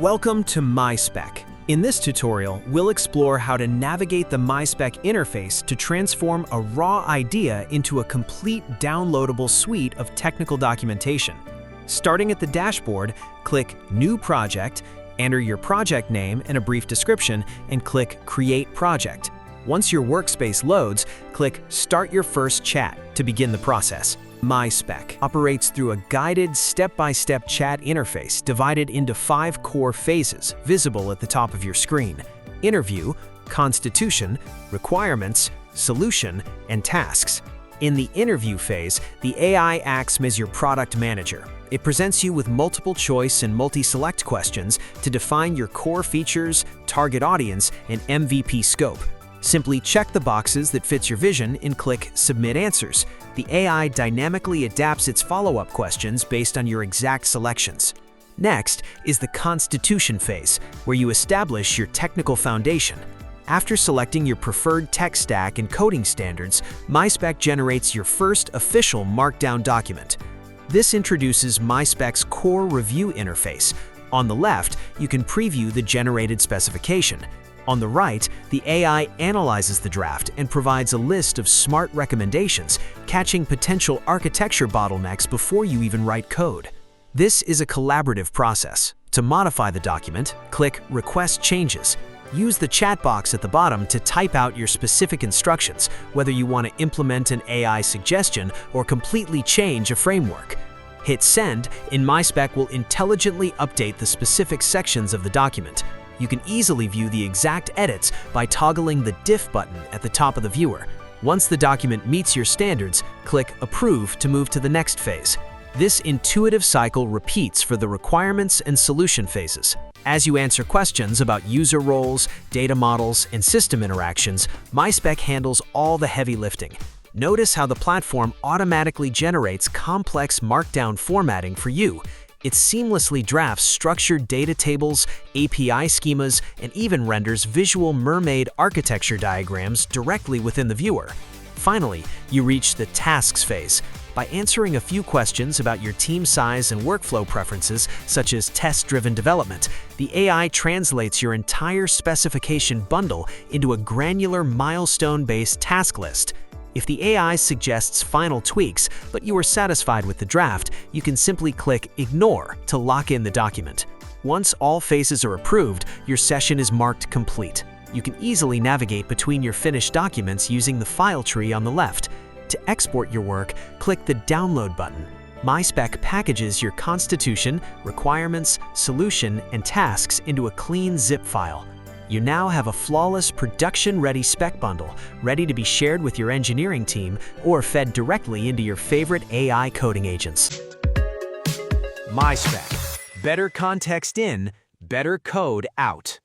Welcome to MySpec. In this tutorial, we'll explore how to navigate the MySpec interface to transform a raw idea into a complete downloadable suite of technical documentation. Starting at the dashboard, click New Project, enter your project name and a brief description, and click Create Project. Once your workspace loads, click Start Your First Chat to begin the process. MySpec operates through a guided step-by-step chat interface divided into 5 core phases visible at the top of your screen: Interview, Constitution, Requirements, Solution, and Tasks. In the interview phase, the AI acts as your product manager. It presents you with multiple choice and multi-select questions to define your core features, target audience, and MVP scope. Simply check the boxes that fits your vision and click Submit Answers. The AI dynamically adapts its follow-up questions based on your exact selections. Next is the Constitution phase, where you establish your technical foundation. After selecting your preferred tech stack and coding standards, MySpec generates your first official Markdown document. This introduces MySpec's core review interface. On the left, you can preview the generated specification. On the right, the AI analyzes the draft and provides a list of smart recommendations, catching potential architecture bottlenecks before you even write code. This is a collaborative process. To modify the document, click Request Changes. Use the chat box at the bottom to type out your specific instructions, whether you want to implement an AI suggestion or completely change a framework. Hit Send, and MySpec will intelligently update the specific sections of the document. You can easily view the exact edits by toggling the Diff button at the top of the viewer. Once the document meets your standards, click Approve to move to the next phase. This intuitive cycle repeats for the requirements and solution phases. As you answer questions about user roles, data models, and system interactions, MySpec handles all the heavy lifting. Notice how the platform automatically generates complex Markdown formatting for you. It seamlessly drafts structured data tables, API schemas, and even renders visual mermaid architecture diagrams directly within the viewer. Finally, you reach the Tasks phase. By answering a few questions about your team size and workflow preferences, such as test-driven development, the AI translates your entire specification bundle into a granular milestone-based task list. If the AI suggests final tweaks, but you are satisfied with the draft, you can simply click Ignore to lock in the document. Once all phases are approved, your session is marked complete. You can easily navigate between your finished documents using the file tree on the left. To export your work, click the Download button. MySpec packages your Constitution, Requirements, Solution, and Tasks into a clean zip file. You now have a flawless production-ready spec bundle, ready to be shared with your engineering team or fed directly into your favorite AI coding agents. MySpec. Better context in, better code out.